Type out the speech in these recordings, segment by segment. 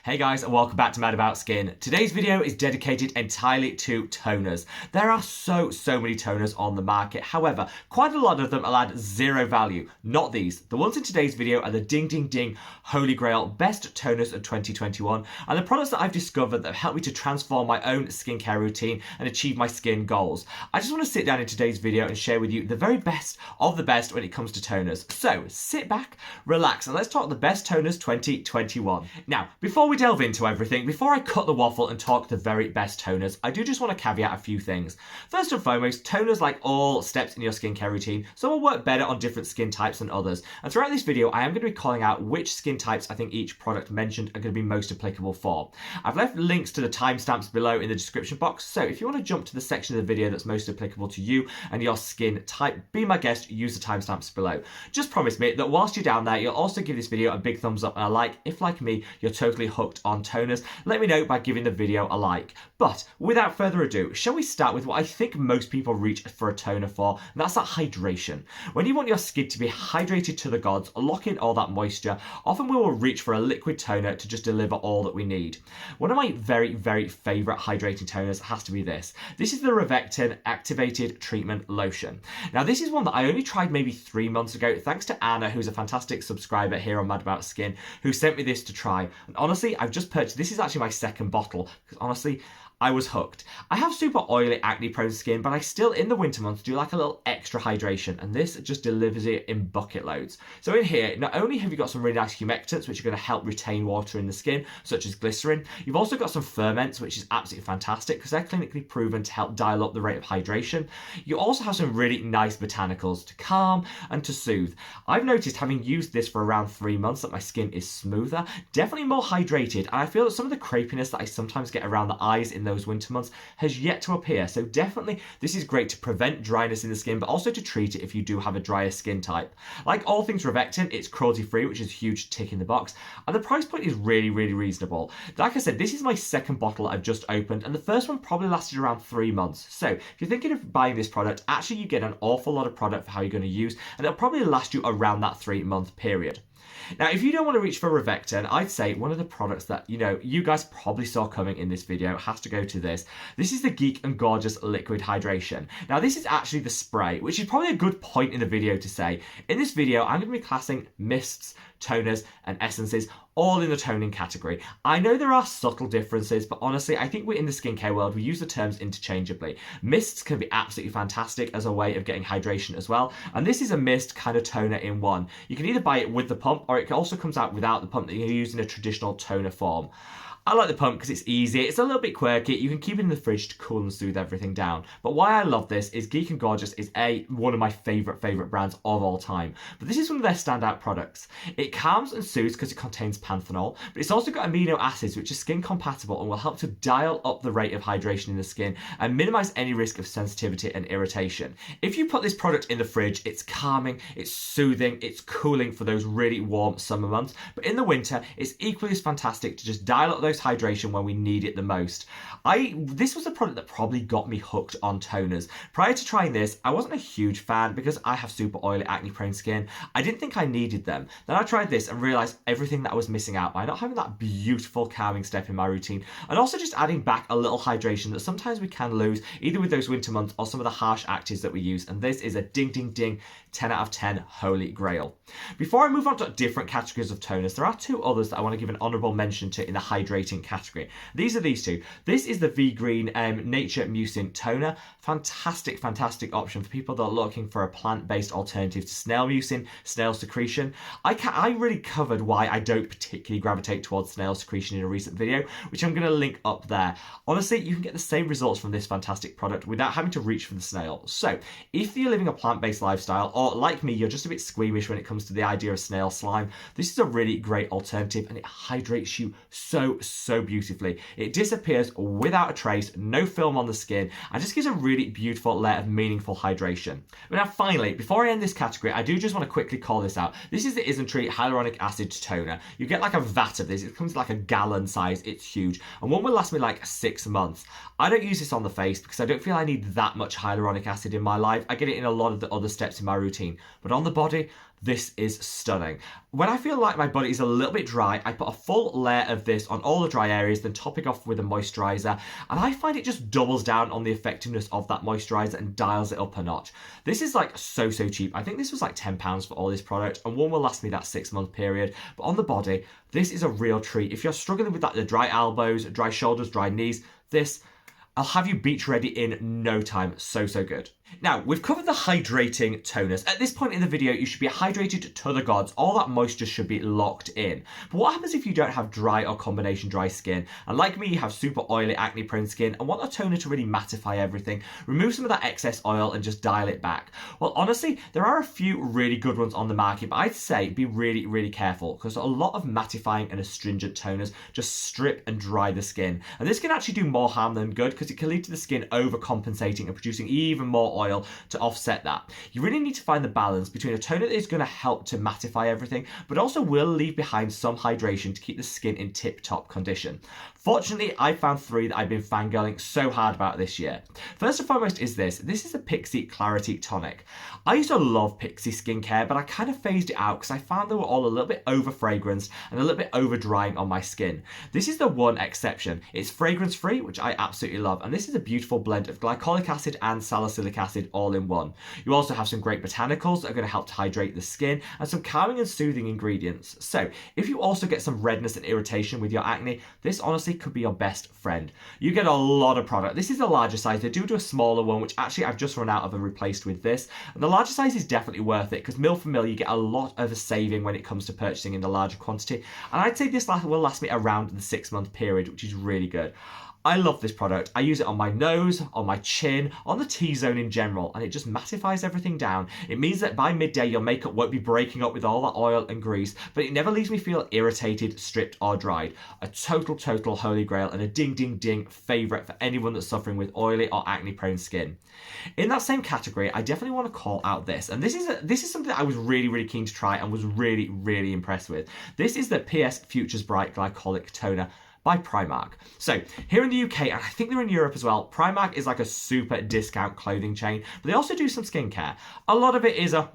Hey guys, and welcome back to Mad About Skin. Today's video is dedicated entirely to toners. There are so many toners on the market. However, quite a lot of them will add zero value. Not these. The ones in today's video are the ding holy grail best toners of 2021 and the products that I've discovered that have helped me to transform my own skincare routine and achieve my skin goals. I just want to sit down in today's video and share with you the very best of the best when it comes to toners. So sit back, relax, and let's talk the best toners 2021. Now, before we delve into everything, before I cut the waffle and talk the very best toners, I do just want to caveat a few things. First and foremost, toners, like all steps in your skincare routine, some will work better on different skin types than others. And throughout this video, I am going to be calling out which skin types I think each product mentioned are going to be most applicable for. I've left links to the timestamps below in the description box, so if you want to jump to the section of the video that's most applicable to you and your skin type, be my guest, use the timestamps below. Just promise me that whilst you're down there, you'll also give this video a big thumbs up and a like if, like me, you're totally hooked on toners. Let me know by giving the video a like. But without further ado, shall we start with what I think most people reach for a toner for, and that's that hydration. When you want your skin to be hydrated to the gods, lock in all that moisture, often we will reach for a liquid toner to just deliver all that we need. One of my very favourite hydrating toners has to be this. This is the Revectin Activated Treatment Lotion. Now this is one that I only tried maybe 3 months ago, thanks to Anna, who's a fantastic subscriber here on Mad About Skin, who sent me this to try. And honestly, I've just purchased, this is actually my second bottle, because honestly, I was hooked. I have super oily, acne-prone skin, but I still, in the winter months, do like a little extra hydration, and this just delivers it in bucket loads. So in here, not only have you got some really nice humectants, which are going to help retain water in the skin, such as glycerin, you've also got some ferments, which is absolutely fantastic, because they're clinically proven to help dial up the rate of hydration. You also have some really nice botanicals to calm and to soothe. I've noticed, having used this for around 3 months, that my skin is smoother, definitely more hydrated, and I feel that some of the crepiness that I sometimes get around the eyes in those winter months has yet to appear. So definitely this is great to prevent dryness in the skin, but also to treat it if you do have a drier skin type. Like all things Revectin, it's cruelty free, which is a huge tick in the box, and the price point is really reasonable. Like I said, this is my second bottle I've just opened, and the first one probably lasted around 3 months. So if you're thinking of buying this product, actually you get an awful lot of product for how you're going to use, and it'll probably last you around that 3-month period. Now, if you don't want to reach for Revectin, I'd say one of the products that, you guys probably saw coming in this video has to go to this. This is the Geek and Gorgeous Liquid Hydration. Now, this is actually the spray, which is probably a good point in the video to say. In this video, I'm going to be classing mists, toners, and essences all in the toning category. I know there are subtle differences, but honestly, I think we're in the skincare world, we use the terms interchangeably. Mists can be absolutely fantastic as a way of getting hydration as well, and this is a mist kind of toner in one. You can either buy it with the pump, or it also comes out without the pump that you can use in a traditional toner form. I like the pump because it's easy, it's a little bit quirky, you can keep it in the fridge to cool and soothe everything down. But why I love this is Geek and Gorgeous is one of my favourite brands of all time. But this is one of their standout products. It calms and soothes because it contains panthenol, but it's also got amino acids which are skin compatible and will help to dial up the rate of hydration in the skin and minimise any risk of sensitivity and irritation. If you put this product in the fridge, it's calming, it's soothing, it's cooling for those really warm summer months, but in the winter, it's equally as fantastic to just dial up those hydration when we need it the most. This was a product that probably got me hooked on toners. Prior to trying this, I wasn't a huge fan because I have super oily, acne-prone skin. I didn't think I needed them. Then I tried this and realised everything that I was missing out by not having that beautiful calming step in my routine, and also just adding back a little hydration that sometimes we can lose, either with those winter months or some of the harsh actives that we use, and this is a ding 10 out of 10 holy grail. Before I move on to different categories of toners, there are two others that I want to give an honourable mention to in the hydrating category. These are these two. This is the V-Green Nature Mucin Toner. Fantastic option for people that are looking for a plant-based alternative to snail mucin, snail secretion. I really covered why I don't particularly gravitate towards snail secretion in a recent video, which I'm going to link up there. Honestly, you can get the same results from this fantastic product without having to reach for the snail. So, if you're living a plant-based lifestyle, or like me, you're just a bit squeamish when it comes to the idea of snail slime, this is a really great alternative, and it hydrates you so beautifully. It disappears without a trace, no film on the skin, and just gives a really beautiful layer of meaningful hydration. But now finally, before I end this category, I do just want to quickly call this out. This is the Isntree Hyaluronic Acid Toner. You get like a vat of this. It comes like a gallon size. It's huge, and one will last me like 6 months. I don't use this on the face because I don't feel I need that much hyaluronic acid in my life. I get it in a lot of the other steps in my routine, but on the body, this is stunning. When I feel like my body is a little bit dry, I put a full layer of this on all the dry areas, then top it off with a moisturizer, and I find it just doubles down on the effectiveness of that moisturizer and dials it up a notch. This is like so cheap. I think this was like £10 for all this product, and one will last me that 6-month period. But on the body, this is a real treat. If you're struggling with that, the dry elbows, dry shoulders, dry knees, I'll have you beach ready in no time. So good. Now, we've covered the hydrating toners. At this point in the video, you should be hydrated to the gods. All that moisture should be locked in. But what happens if you don't have dry or combination dry skin? And like me, you have super oily, acne-prone skin and want a toner to really mattify everything. Remove some of that excess oil and just dial it back. Well, honestly, there are a few really good ones on the market, but I'd say be really careful because a lot of mattifying and astringent toners just strip and dry the skin. And this can actually do more harm than good because it can lead to the skin overcompensating and producing even more oil to offset that. You really need to find the balance between a toner that is going to help to mattify everything, but also will leave behind some hydration to keep the skin in tip-top condition. Fortunately, I found 3 that I've been fangirling so hard about this year. First and foremost is this. This is a Pixi Clarity Tonic. I used to love Pixi skincare, but I kind of phased it out because I found they were all a little bit over-fragranced and a little bit over-drying on my skin. This is the one exception. It's fragrance-free, which I absolutely love, and this is a beautiful blend of glycolic acid and salicylic acid all in one. You also have some great botanicals that are going to help to hydrate the skin and some calming and soothing ingredients. So if you also get some redness and irritation with your acne, this honestly could be your best friend. You get a lot of product. This is the larger size. They do a smaller one, which actually I've just run out of and replaced with this. And the larger size is definitely worth it because mil for mil you get a lot of a saving when it comes to purchasing in the larger quantity. And I'd say this will last me around the 6-month period, which is really good. I love this product. I use it on my nose, on my chin, on the T-zone in general, and it just mattifies everything down. It means that by midday your makeup won't be breaking up with all that oil and grease, but it never leaves me feel irritated, stripped or dried. A total holy grail and a ding favourite for anyone that's suffering with oily or acne prone skin. In that same category, I definitely want to call out this, and this is something that I was really keen to try and was really impressed with. This is the PS Futures Bright Glycolic Toner by Primark. So here in the UK, and I think they're in Europe as well, Primark is like a super discount clothing chain, but they also do some skincare. A lot of it is a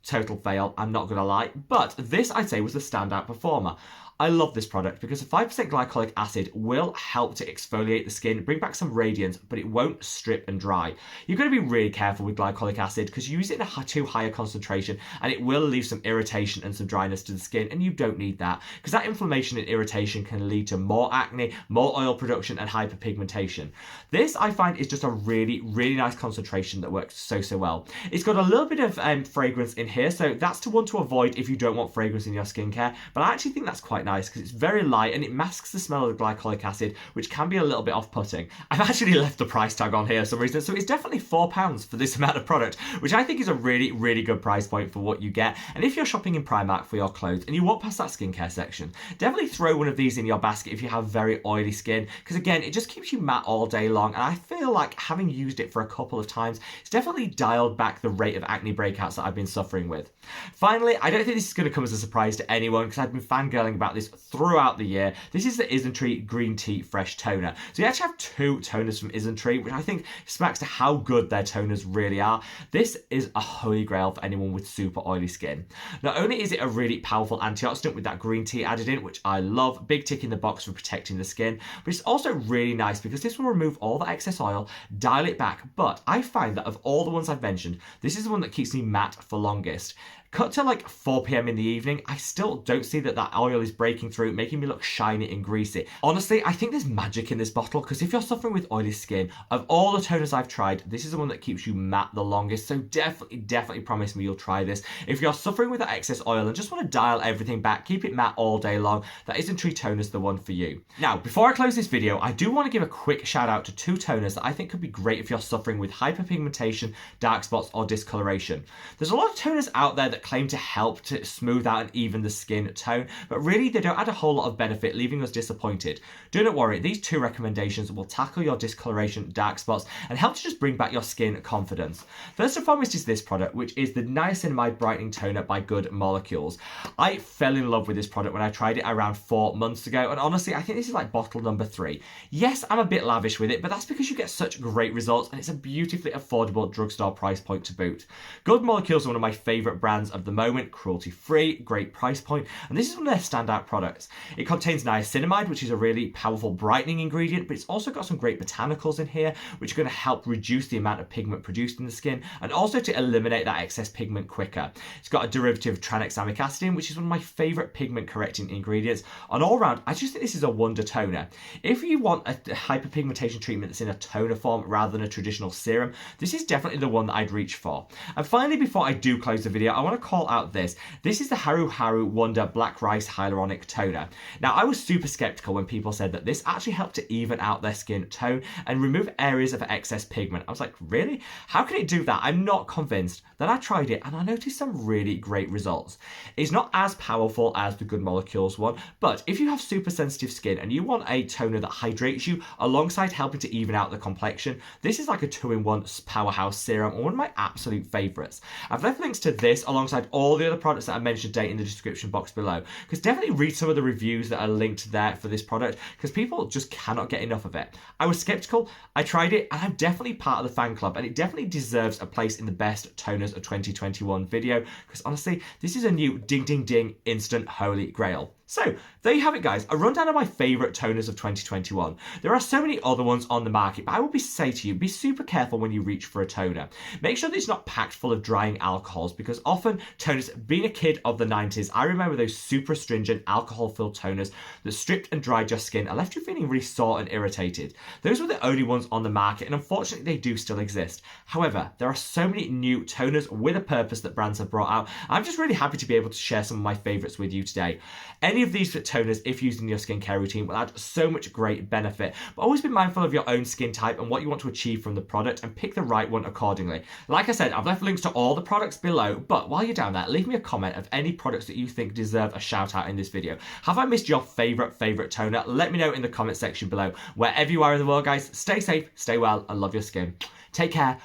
total fail, I'm not gonna lie, but this I'd say was the standout performer. I love this product because 5% glycolic acid will help to exfoliate the skin, bring back some radiance, but it won't strip and dry. You've got to be really careful with glycolic acid because you use it in a too high a concentration and it will leave some irritation and some dryness to the skin, and you don't need that because that inflammation and irritation can lead to more acne, more oil production and hyperpigmentation. This I find is just a really nice concentration that works so well. It's got a little bit of fragrance in here, so that's one to avoid if you don't want fragrance in your skincare, but I actually think that's quite nice because it's very light and it masks the smell of the glycolic acid, which can be a little bit off-putting. I've actually left the price tag on here for some reason, so it's definitely £4 for this amount of product, which I think is a really good price point for what you get. And if you're shopping in Primark for your clothes and you walk past that skincare section, definitely throw one of these in your basket if you have very oily skin, because again, it just keeps you matte all day long, and I feel like having used it for a couple of times, it's definitely dialed back the rate of acne breakouts that I've been suffering with. Finally, I don't think this is going to come as a surprise to anyone because I've been fangirling about this throughout the year. This is the Isntree Green Tea Fresh Toner. So you actually have 2 toners from Isntree, which I think smacks to how good their toners really are. This is a holy grail for anyone with super oily skin. Not only is it a really powerful antioxidant with that green tea added in, which I love, big tick in the box for protecting the skin, but it's also really nice because this will remove all the excess oil, dial it back, but I find that of all the ones I've mentioned, this is the one that keeps me matte for longest. Cut to like 4 p.m. in the evening, I still don't see that oil is breaking through, making me look shiny and greasy. Honestly, I think there's magic in this bottle because if you're suffering with oily skin, of all the toners I've tried, this is the one that keeps you matte the longest. So definitely promise me you'll try this. If you're suffering with that excess oil and just want to dial everything back, keep it matte all day long, that Isntree toner's the one for you. Now, before I close this video, I do want to give a quick shout out to 2 toners that I think could be great if you're suffering with hyperpigmentation, dark spots or discoloration. There's a lot of toners out there that claim to help to smooth out and even the skin tone, but really they don't add a whole lot of benefit, leaving us disappointed. Do not worry, these 2 recommendations will tackle your discoloration, dark spots, and help to just bring back your skin confidence. First and foremost is this product, which is the Niacinamide Brightening Toner by Good Molecules. I fell in love with this product when I tried it around 4 months ago, and honestly, I think this is like bottle number 3. Yes, I'm a bit lavish with it, but that's because you get such great results, and it's a beautifully affordable drugstore price point to boot. Good Molecules are one of my favourite brands brands of the moment, cruelty-free, great price point, and this is one of their standout products. It contains niacinamide, which is a really powerful brightening ingredient, but it's also got some great botanicals in here, which are going to help reduce the amount of pigment produced in the skin, and also to eliminate that excess pigment quicker. It's got a derivative of tranexamic acid in, which is one of my favourite pigment correcting ingredients. And all round, I just think this is a wonder toner. If you want a hyperpigmentation treatment that's in a toner form rather than a traditional serum, this is definitely the one that I'd reach for. And finally, before I do close the video, I want to call out this. This is the Haru Haru Wonder Black Rice Hyaluronic Toner. Now, I was super skeptical when people said that this actually helped to even out their skin tone and remove areas of excess pigment. I was like, really? How can it do that? I'm not convinced. Then I tried it and I noticed some really great results. It's not as powerful as the Good Molecules one, but if you have super sensitive skin and you want a toner that hydrates you alongside helping to even out the complexion, this is like a 2-in-1 powerhouse serum, and one of my absolute favourites. I've left links to this alongside all the other products that I mentioned today in the description box below, because definitely read some of the reviews that are linked there for this product, because people just cannot get enough of it. I was skeptical, I tried it, and I'm definitely part of the fan club, and it definitely deserves a place in the best toners of 2021 video, because honestly, this is a new ding ding ding instant holy grail. So, there you have it, guys, a rundown of my favourite toners of 2021. There are so many other ones on the market, but I will say to you, be super careful when you reach for a toner. Make sure that it's not packed full of drying alcohols, because often toners, being a kid of the 90s, I remember those super astringent alcohol-filled toners that stripped and dried your skin and left you feeling really sore and irritated. Those were the only ones on the market, and unfortunately they do still exist. However, there are so many new toners with a purpose that brands have brought out. I'm just really happy to be able to share some of my favourites with you today. Any of these toners, if used in your skincare routine, will add so much great benefit, but always be mindful of your own skin type and what you want to achieve from the product, and pick the right one accordingly. Like I said, I've left links to all the products below, but while you're down there, leave me a comment of any products that you think deserve a shout out in this video. Have I missed your favourite toner? Let me know in the comment section below. Wherever you are in the world, guys, stay safe, stay well, and love your skin. Take care.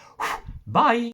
Bye.